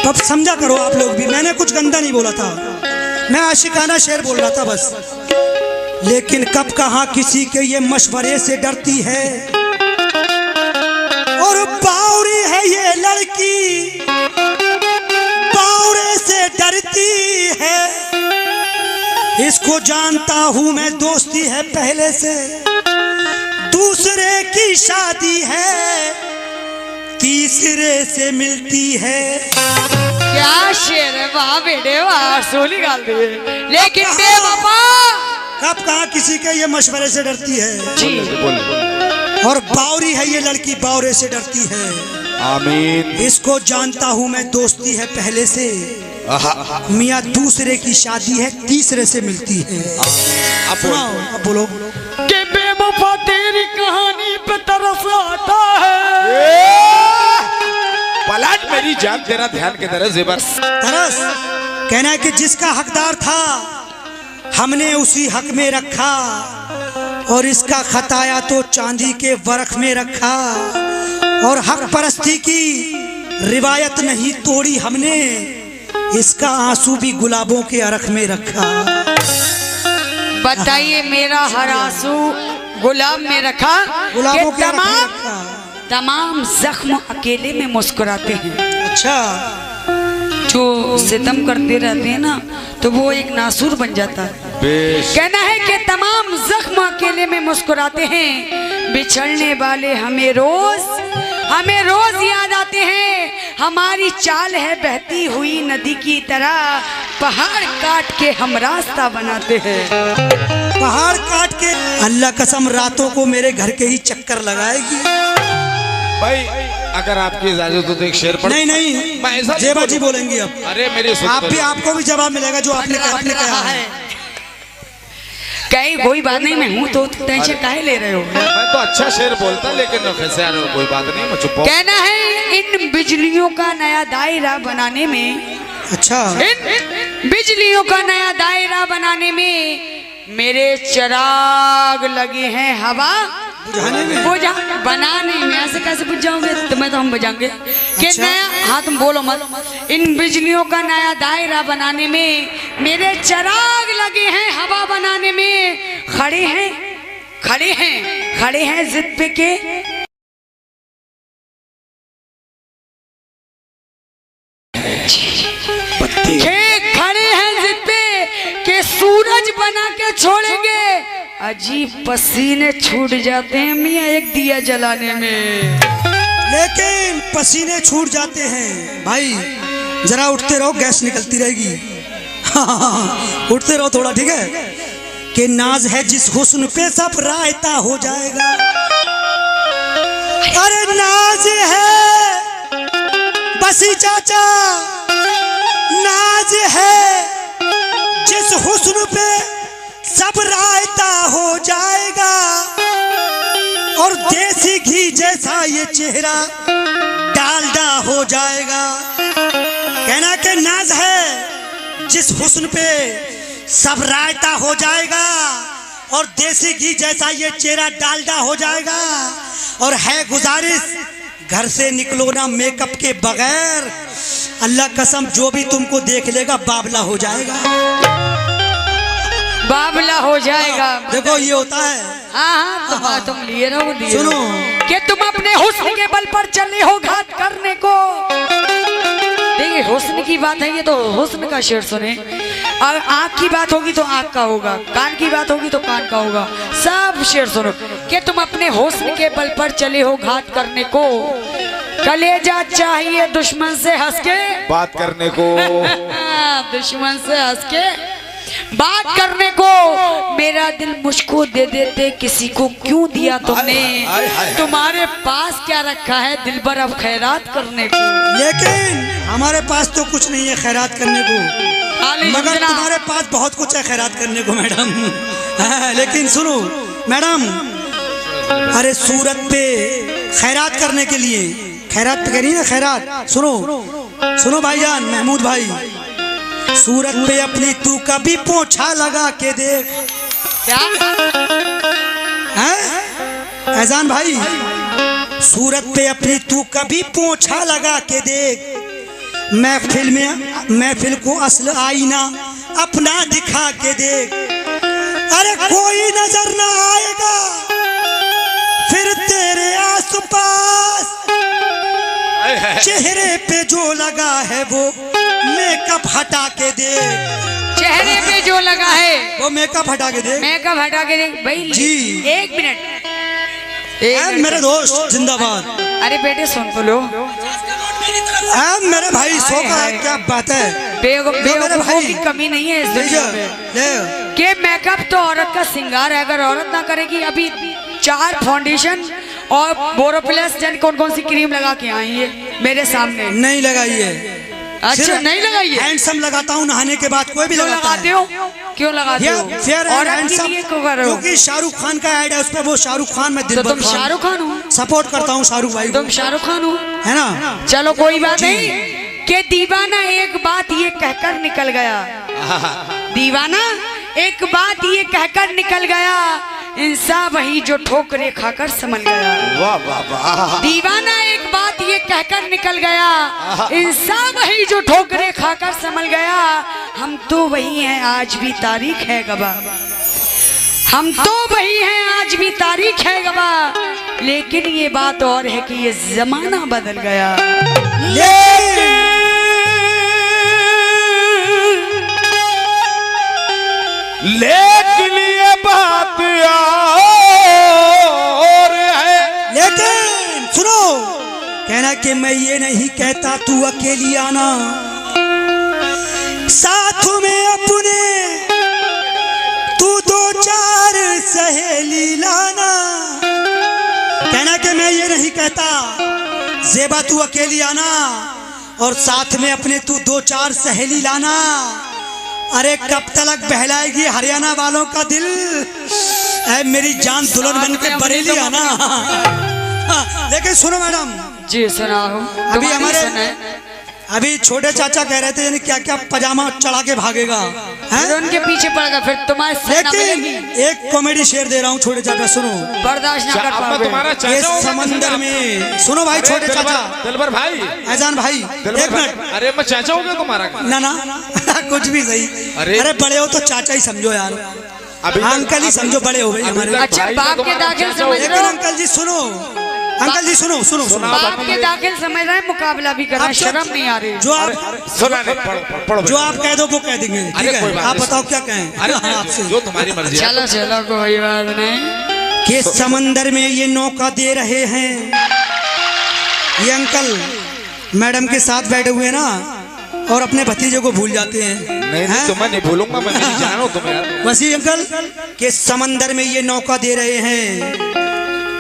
अब समझा करो आप लोग भी, मैंने कुछ गंदा नहीं बोला था, मैं आशिकाना शेर बोल रहा था बस। लेकिन कब कहाँ किसी के ये मशवरे से डरती है, और बावरी है ये लड़की, बावरे से डरती है। इसको जानता हूँ मैं, दोस्ती है पहले से, दूसरे की शादी है, तीसरे से मिलती है। क्या शेर है, वाह बेटे वाह, सोली गाल दी। लेकिन बेवफा कब कहाँ किसी के ये मशवरे से डरती है जी, और बावरी है ये लड़की, बावरे से डरती है। आमीन। इसको जानता हूँ मैं, दोस्ती है पहले से, मियाँ दूसरे की शादी है, तीसरे से मिलती है। अब अब बोलो। कि बेवफा तेरी कहानी पे तरस आता है। पलट मेरी जान, तेरा ध्यान के तरह जेबर तरस कहना है कि जिसका हकदार था हमने उसी हक में रखा, और इसका खताया तो चांदी के वरख में रखा, और हक परस्ती की रिवायत नहीं तोड़ी हमने, इसका आंसू भी गुलाबों के अरख में रखा। बताइए मेरा हर आंसू गुलाब में रखा, गुलाबों के अरख में तमाम रखा। तमाम जख्म अकेले में मुस्कुराते हैं। अच्छा, जो सितम करते रहते हैं ना, तो वो एक नासूर बन जाता है। कहना है कि तमाम जख्म अकेले में मुस्कुराते हैं, बिछड़ने वाले हमें रोज याद आते हैं। हमारी चाल है बहती हुई नदी की तरह, पहाड़ काट के हम रास्ता बनाते हैं। पहाड़ काट के अल्लाह कसम रातों को मेरे घर के ही चक्कर लगाएगी। भाई अगर आपकी इजाजत हो तो एक शेर पढ़। नहीं जेबा जी बोलेंगी अब। अरे मेरी आपको भी जवाब मिलेगा जो आपने कहा है। कहीं कोई बात नहीं, मैं हूँ तो टेंशन काहे ले रहे हो। मैं तो अच्छा शेर बोलता, लेकिन कैसे आ रहे हो, कोई बात नहीं, मैं चुप हूं। कहना है इन बिजलियों का नया दायरा बनाने में, अच्छा, इन बिजलियों का नया दायरा बनाने में मेरे चिराग लगे हैं हवा बुझाने में, बनाने में। ऐसे कैसे बुझ जाओगे, तुम्हें तो हम बुझाएंगे कि अच्छा। नया, हाँ तुम बोलो मत। इन बिजलियों का नया दायरा बनाने में मेरे चिराग लगे हैं हवा बनाने में, खड़े हैं जिद पे के खड़े हैं जिद पे के सूरज बना के छोड़ेंगे। अजीब पसीने छूट जाते हैं मियाँ एक दिया जलाने में। लेकिन पसीने छूट जाते हैं भाई, जरा उठते रहो, गैस निकलती रहेगी। उठते रहो थोड़ा, ठीक है। कि नाज है जिस हुस्न पे सब रायता हो जाएगा। अरे नाज है बसी चाचा, नाज है जिस हुस्न पे सब रायता हो जाएगा, और देसी घी जैसा ये चेहरा डालडा हो जाएगा। कहना के नाज है जिस हुस्न पे सब रायता हो जाएगा, और देसी घी जैसा ये चेहरा डालडा हो जाएगा। और है गुजारिश घर से निकलो ना मेकअप के बगैर, अल्लाह कसम जो भी तुमको देख लेगा बाबला हो जाएगा। बाबला हो जाएगा। देखो ये होता है। हाँ तुम लिए रहो, सुनो कि तुम अपने हुस्न के बल पर चले हो घात करने को। देखिए हुस्न की बात है, ये तो हुस्न का शेर सुने। और आँख की बात होगी तो आँख का होगा, कान की बात होगी तो कान का होगा, सब शेर सुनो। कि तुम अपने हुस्न के बल पर चले हो घात करने को, कलेजा चाहिए दुश्मन से हंस के बात करने को। दुश्मन से हंस के बात करने को, मेरा दिल मुझको दे देते किसी को क्यों दिया तुमने। तुम्हारे पास क्या रखा है दिल भर अब खैरात करने को। लेकिन हमारे पास तो कुछ नहीं है खैरात करने को, मगर तुम्हारे पास बहुत कुछ है खैरात करने को मैडम। लेकिन सुनो मैडम, अरे सूरत पे खैरात करने के लिए, खैरात पे करिए ना खैरात। सुनो भाईजान महमूद भाई, सूरत पे अपनी तू कभी पोछा लगा के देख। क्या एहसान भाई, सूरत पे अपनी तू कभी पोछा लगा के देख, महफिल को असल आईना अपना दिखा के देख। अरे कोई नजर ना आएगा फिर तेरे आसपास, चेहरे पे जो लगा है वो मेकअप हटा के देख। चेहरे पे जो लगा है वो मेकअप हटा के देख। मेकअप हटा के देख भाई जी। एक मिनट मेरे दोस्त जिंदाबाद। अरे बेटे सुन तो लो। मेरे भाई सो का है, क्या बात है। बेवकूफों की कमी नहीं है इस दुनिया में कि मेकअप तो औरत का श्रृंगार है। अगर औरत ना करेगी, अभी 4 फाउंडेशन और बोरोप्लस जन कौन कौन सी क्रीम लगा के आई है मेरे सामने। नहीं लगाई है। अच्छा नहीं लगाई है। हैंडसम लगाता हूँ नहाने के बाद, कोई भी लगाते हो। क्यों लगाते हो? और क्योंकि शाहरुख खान का ऐड है उस पर, वो शाहरुख खान में दिल। तो तुम शाहरुख खान हो? सपोर्ट करता हूँ शाहरुख भाई। तुम शाहरुख खान हो है ना? चलो कोई बात नहीं कि दीवाना एक बात ये कहकर निकल गया। दीवाना एक बात ये कहकर निकल गया, इंसान वही जो ठोकरे खाकर संभल गया। वाह वाह वाह। दीवाना एक बात ये कहकर निकल गया, इंसान वही जो ठोकरे खाकर संभल गया। हम तो वही हैं आज भी तारीख है गवाह, हम तो वही हैं आज भी तारीख है गवाह। लेकिन ये बात और है कि ये जमाना बदल गया। लेकिन ये बात और है। लेकिन सुनो, कहना कि मैं ये नहीं कहता तू अकेली आना, साथ में अपने तू 2-4 सहेली लाना। कहना कि मैं ये नहीं कहता ज़ेबा तू अकेली आना और साथ में अपने तू 2-4 सहेली लाना। अरे कब तलक बहलाएगी हरियाणा वालों का दिल, ऐ मेरी जान दुल्हन बन के बरेली आना। लेकिन सुनो मैडम जी सुनाओ। अभी हमारे अभी छोटे चाचा कह रहे थे यानी क्या क्या पजामा चढ़ा के भागेगा है? उनके पीछे पड़ेगा फिर तुम्हारे सेना लेकिन मिलेगी। एक कॉमेडी शेयर दे रहा हूँ छोटे चाचा, सुनो। बर्दाश्त ना कर पाओगे। तुम्हारा इस चाचा होगा समंदर में सुनो भाई छोटे चाचा, दिलबर भाई, ऐजान भाई एक मिनट। अरे मैं चाचा हो गया तुम्हारा? ना कुछ भी सही। अरे बड़े हो तो चाचा ही समझो यार, अभी अंकल ही समझो, बड़े हो गए हमारे। अच्छा बाप के दाखिल समझ लेकिन रहे हो? अंकल जी सुनो, अंकल जी सुनो सुनो सुनो। बाप के दाखिल समझ रहे हैं, मुकाबला भी कर रहे हैं, शर्म नहीं आ रही। जो आप सुना नहीं, पढ़ो जो आप कह दो वो कह देंगे, ठीक है? आप बताओ क्या कहें। अरे आपसे जो तुम्हारी मर्जी है। चलो चलो कोई बात नहीं। कि समंदर में ये नौका दे रहे हैं, ये अंकल मैडम के साथ बैठे हुए ना और अपने भतीजे को भूल जाते हैं। नहीं तो मैं नहीं भूलूंगा, मैं नहीं जानो तुम यार। वसी अंकल के समंदर में ये नौका दे रहे हैं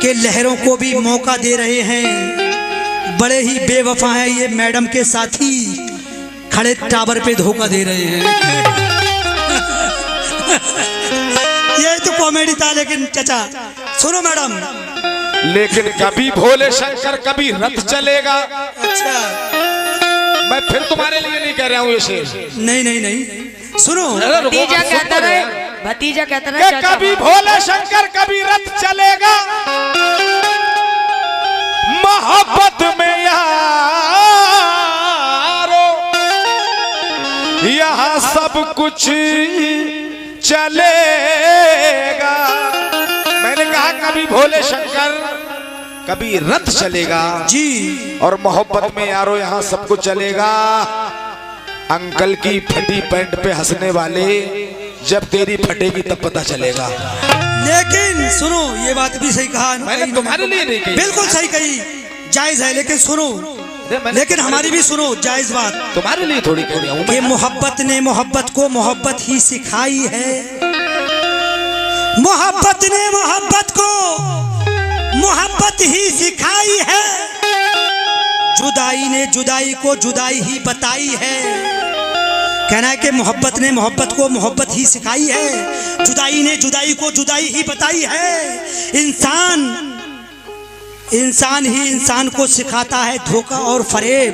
कि लहरों को भी मौका दे रहे हैं। बड़े ही बेवफा हैं ये मैडम के साथी, खड़े टावर पे धोखा दे रहे हैं। ये तो कॉमेडी था। लेकिन चाचा सुनो मैडम, लेकिन कभी भोले शंकर कभी रथ चलेगा। अच्छा मैं फिर तुम्हारे लिए नहीं कह रहा हूँ ये शेर। नहीं नहीं नहीं सुनो, भतीजा कहता रहे, भतीजा कहता रहे चाचा कभी भोले शंकर कभी रथ चलेगा, मोहब्बत में यारो यहाँ सब कुछ चलेगा। मैंने कहा कभी भोले शंकर कभी रथ चलेगा जी, और मोहब्बत में यारो यहाँ सब कुछ चलेगा। अंकल की फटी पैंट पे हंसने वाले, जब तेरी फटेगी तब पता चलेगा। लेकिन सुनो, ये बात भी सही कहा मैंने तुम्हारे लिए नहीं कही। बिल्कुल सही कही, जायज है। लेकिन सुनो, लेकिन हमारी भी सुनो जायज बात। तुम्हारे लिए थोड़ी कह रहा हूं कि मोहब्बत ने मोहब्बत को मोहब्बत ही सिखाई है, मोहब्बत ने मोहब्बत को मोहब्बत ही सिखाई है, जुदाई ने जुदाई को जुदाई ही बताई है। कहना है कि मोहब्बत ने मोहब्बत को मोहब्बत ही सिखाई है, जुदाई ने जुदाई को जुदाई ही बताई है। इंसान ही इंसान को सिखाता है धोखा और फरेब।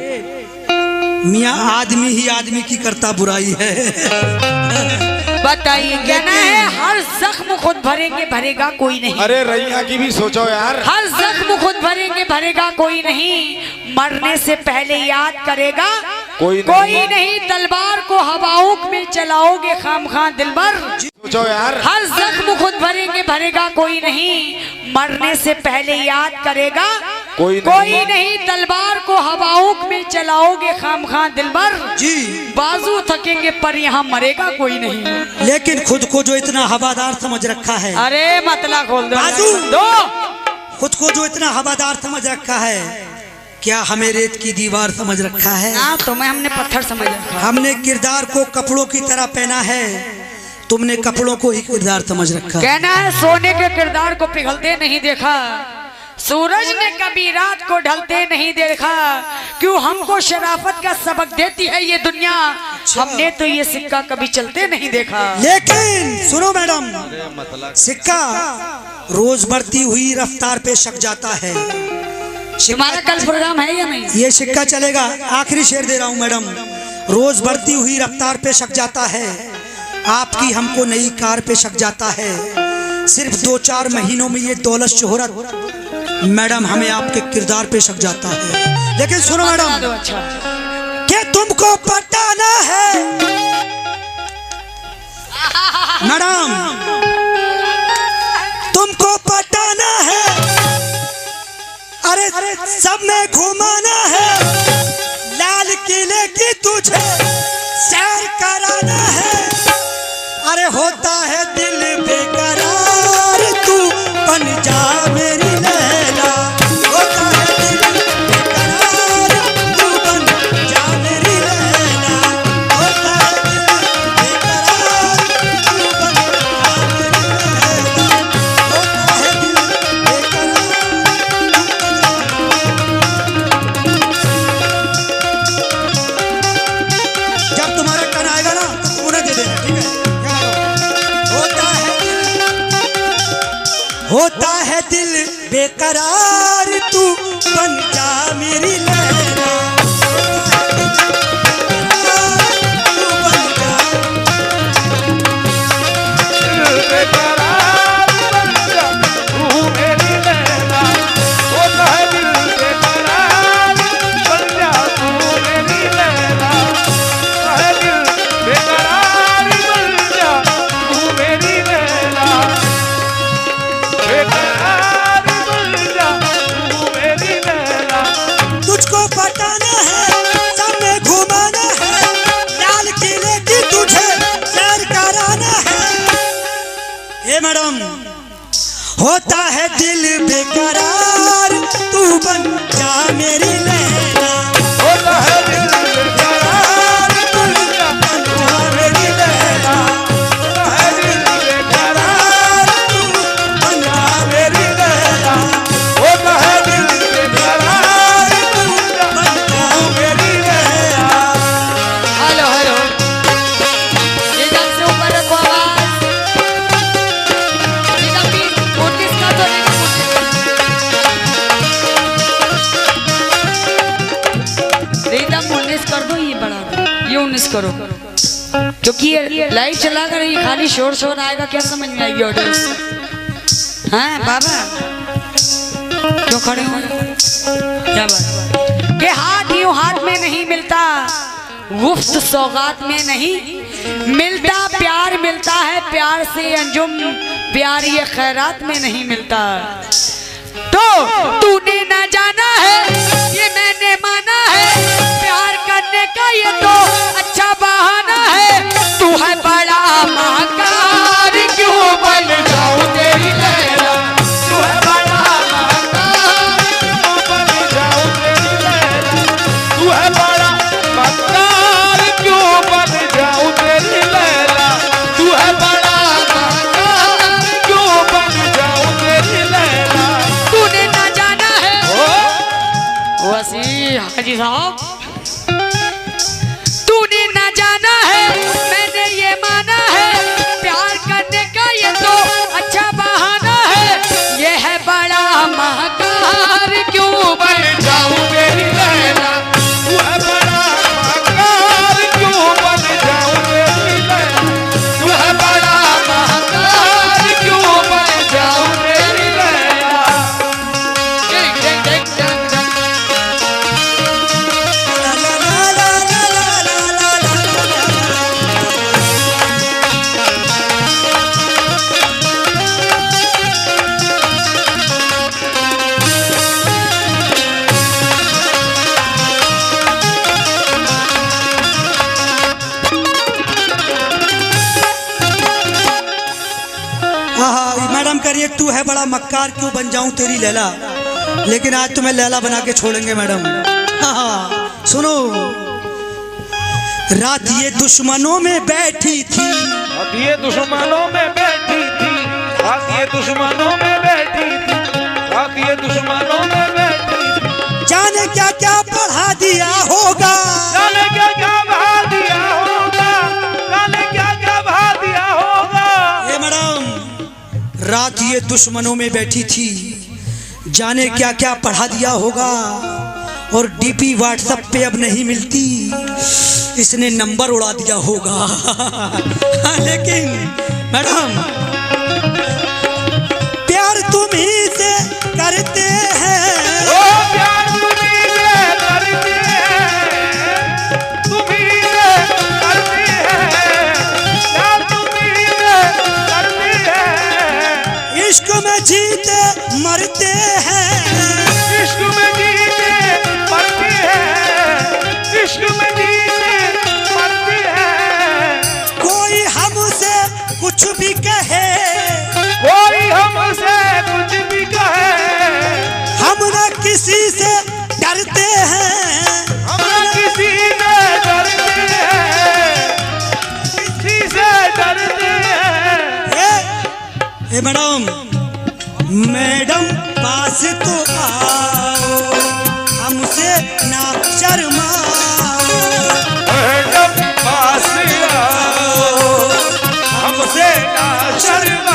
मियाँ आदमी ही आदमी की करता बुराई है। बताइए कहना है हर जख्म खुद भरेंगे भरेगा कोई नहीं। अरे रैया की भी सोचो यार। हर जख्म खुद भरेंगे भरेगा कोई नहीं, मरने से पहले याद करेगा कोई नहीं तलवार को हवाओं में चलाओगे खामखा दिलबर। सोचो यार, हर जख्म खुद भरेंगे भरेगा कोई नहीं, मरने से पहले याद करेगा कोई नहीं तलवार को हवाओं में चलाओगे खामखा दिलबर। जी बाजू थकेंगे पर यहाँ मरेगा कोई नहीं। लेकिन खुद को जो इतना हवादार समझ रखा है, अरे मतला खोल दो बाजू दो। खुद को जो इतना हवादार समझ रखा है, क्या हमें रेत की दीवार समझ रखा है? तुम्हें हमने पत्थर समझ रखा। हमने किरदार को कपड़ों की तरह पहना है, तुमने कपड़ों को ही किरदार समझ रखा। कहना है सोने के किरदार को पिघलते नहीं देखा, सूरज ने कभी रात को ढलते नहीं देखा। क्यों हमको शराफत का सबक देती है ये दुनिया, हमने तो ये सिक्का कभी चलते नहीं देखा। लेकिन सुनो मैडम, सिक्का रोज बढ़ती हुई रफ्तार पे शक जाता है। तुम्हारा कल प्रोग्राम है या नहीं? ये सिक्का चलेगा। आखिरी शेर दे रहा हूँ मैडम। रोज बढ़ती हुई रफ्तार पे शक जाता है, आपकी हमको नई कार पे शक जाता है। सिर्फ 2-4 महीनों में ये दौलत शोहरत मैडम हमें आपके किरदार पे शक जाता है। लेकिन सुनो मैडम, अच्छा कि तुमको पटाना है मैडम, तुमको पटाना है, अरे सब में घुमाना है, लाल किले की तुझे सैर कराना है। अरे होता है दिल बेकरार, तू बन जा मेरी लैला। होता है दिल बेकरार, तू बन जा मेरी लैला। होता है दिल बेकरार, तू बन जा मेरी लैला। होता है दिल बेकरार। जब तुम्हारा टर्न आएगा ना तो उन्हें दे देना, ठीक है? होता है दिल बेकरार, तू बन जा मेरी लैला। तू बन जा बेकरार बन जा तू मेरी लैला। होता है दिल बेकरार बन जा तू मेरी लैला। होता है दिल बेकरार बन जा तू मेरी लैला। बेकरार बन जा तू मेरी लैला। तुझको पटाना है, सब में घुमाना है, लाल किले की तुझे सैर कराना है। ए मैडम, होता है दिल बेकरार, तू बन जा मेरी लैला। होता है दिल बेकरार बन जा तू मेरी लैला। होता है दिल बेकरार बन जा मेरी लैला। होता है दिल बेकरार बन जा मेरी लैला। हेलो हेलो, एकदम से ऊपर रखो आवाज। एकदम भी 19 का तो नहीं, एकदम 19 कर दो, ये बढ़ा दो, ये 19 करो, क्योंकि ये लाइव चला कर ये खाली शोर शोर आएगा, क्या समझ में आएगी ऑडियंस? हाँ बाबा क्यों खड़े हो? क्या बात के हाथ यूं हाथ में नहीं मिलता, गुफ्त सौगात में नहीं मिलता, प्यार मिलता है प्यार से अंजुम, प्यार ये खैरात में नहीं मिलता। तो तूने ना जाना है ये मैंने माना है, प्यार करने का ये तो अच्छा बहाना है। तू है बड़ा महंगार, क्यों बन जाऊं तेरी लैला। तू है बड़ा महंगार, क्यों बन जाऊं तेरी लैला। तू है बड़ा महंगार, क्यों बन जाऊं तेरी लैला। तू है बड़ा महंगार, क्यों बन जाऊं तेरी लैला। तूने ना जाना है वसी हाजी साहब, ये तू है बड़ा मक्कार, क्यों बन जाऊं तेरी लैला, लेकिन आज तुम्हें लैला बना के छोड़ेंगे मैडम। हाँ, सुनो। रात ये दुश्मनों में बैठी थी, रात ये दुश्मनों में बैठी थी, रात ये दुश्मनों में बैठी थी, रात ये दुश्मनों में बैठी थी। जाने क्या क्या पढ़ा दिया होगा, जाने क्या क्या बहा दिया होगा, जाने क्या क्या बहा दिया होगा। ये मैडम, रात ये दुश्मनों में बैठी थी, जाने क्या क्या पढ़ा दिया होगा, और डीपी व्हाट्सएप पे अब नहीं मिलती, इसने नंबर उड़ा दिया होगा। लेकिन मैडम